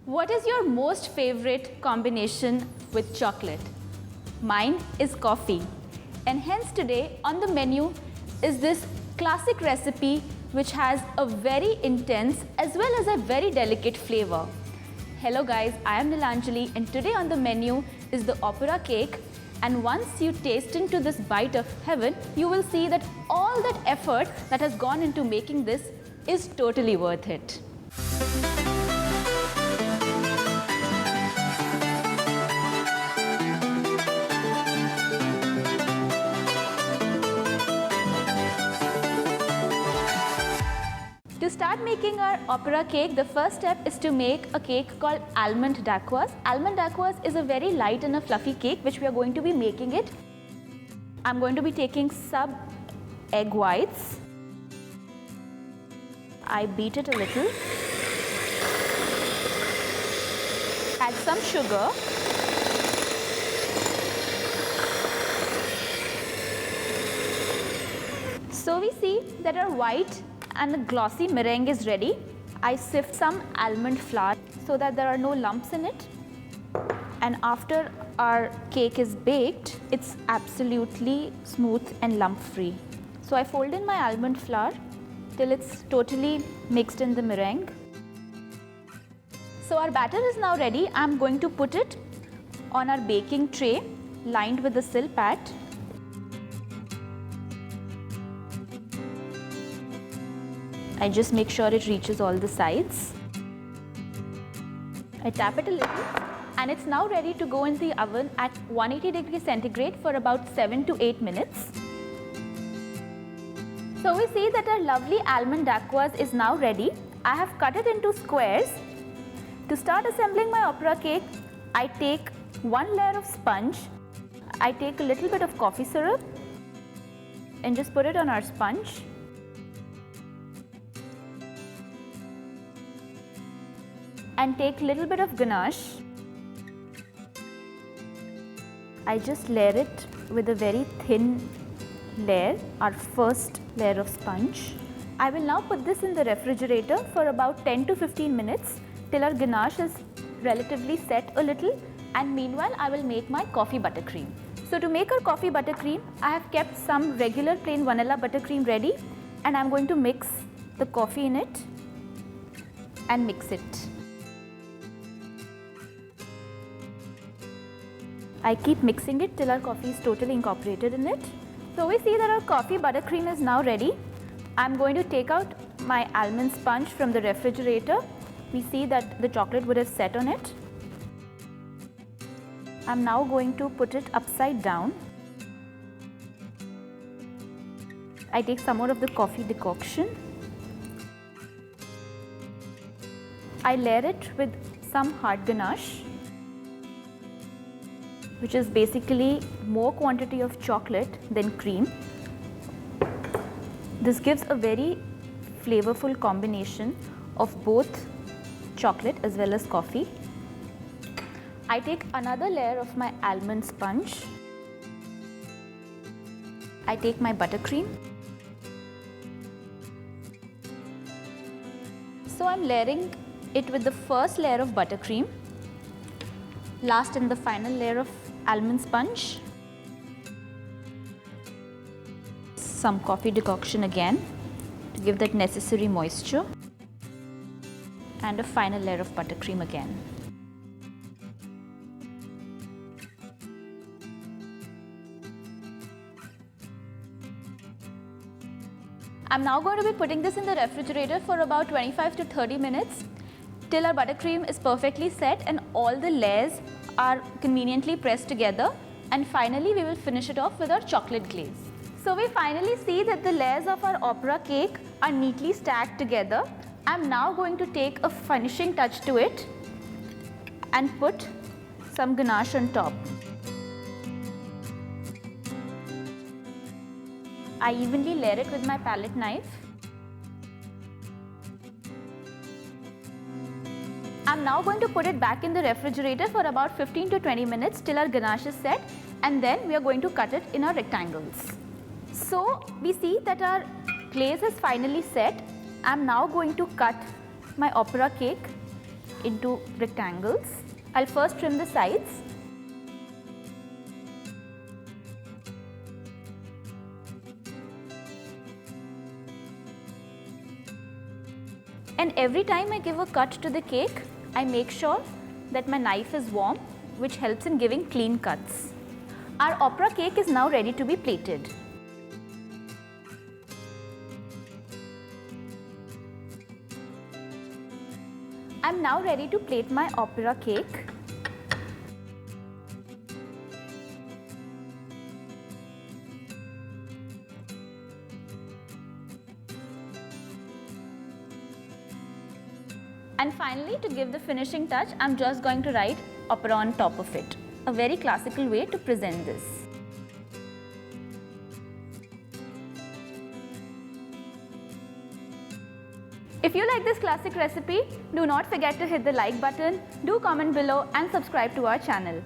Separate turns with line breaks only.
What is your most favorite combination with chocolate? Mine is coffee. And hence today on the menu is this classic recipe which has a very intense as well as a very delicate flavor. Hello guys, I am Neelanjali and today on the menu is the opera cake, and once you taste into this bite of heaven, you will see that all that effort that has gone into making this is totally worth it. To start making our opera cake, the first step is to make a cake called Almond dacquoise. Almond dacquoise is a very light and a fluffy cake which we are going to be making it. I'm going to be taking some egg whites. I beat it a little. Add some sugar. So we see that our white and a glossy meringue is ready. I sift some almond flour so that there are no lumps in it. And after our cake is baked, it's absolutely smooth and lump free. So I fold in my almond flour till it's totally mixed in the meringue. So our batter is now ready. I'm going to put it on our baking tray lined with the sill pad. I just make sure it reaches all the sides. I tap it a little and it's now ready to go in the oven at 180 degrees centigrade for about 7 to 8 minutes. So we see that our lovely almond dacquoise is now ready. I have cut it into squares. To start assembling my opera cake, I take one layer of sponge. I take a little bit of coffee syrup and just put it on our sponge. And take a little bit of ganache. I just layer it with a very thin layer, our first layer of sponge. I will now put this in the refrigerator for about 10 to 15 minutes till our ganache is relatively set a little, and meanwhile I will make my coffee buttercream. So to make our coffee buttercream, I have kept some regular plain vanilla buttercream ready, and I am going to mix the coffee in it and mix it. I keep mixing it till our coffee is totally incorporated in it. So we see that our coffee buttercream is now ready. I'm going to take out my almond sponge from the refrigerator. We see that the chocolate would have set on it. I'm now going to put it upside down. I take some more of the coffee decoction. I layer it with some hard ganache, which is basically more quantity of chocolate than cream. This gives a very flavorful combination of both chocolate as well as coffee. I take another layer of my almond sponge. I take my buttercream. So I'm layering it with the first layer of buttercream, last and the final layer of almond sponge, some coffee decoction again to give that necessary moisture, and a final layer of buttercream again. I'm now going to be putting this in the refrigerator for about 25 to 30 minutes till our buttercream is perfectly set and all the layers are conveniently pressed together, and finally we will finish it off with our chocolate glaze. So we finally see that the layers of our opera cake are neatly stacked together. I'm now going to take a finishing touch to it and put some ganache on top. I evenly layer it with my palette knife. I'm now going to put it back in the refrigerator for about 15 to 20 minutes till our ganache is set, and then we are going to cut it in our rectangles. So we see that our glaze is finally set. I'm now going to cut my opera cake into rectangles. I'll first trim the sides. And every time I give a cut to the cake, I make sure that my knife is warm, which helps in giving clean cuts. Our opera cake is now ready to be plated. I'm now ready to plate my opera cake. And finally, to give the finishing touch, I'm just going to write opera on top of it. A very classical way to present this. If you like this classic recipe, do not forget to hit the like button, do comment below and subscribe to our channel.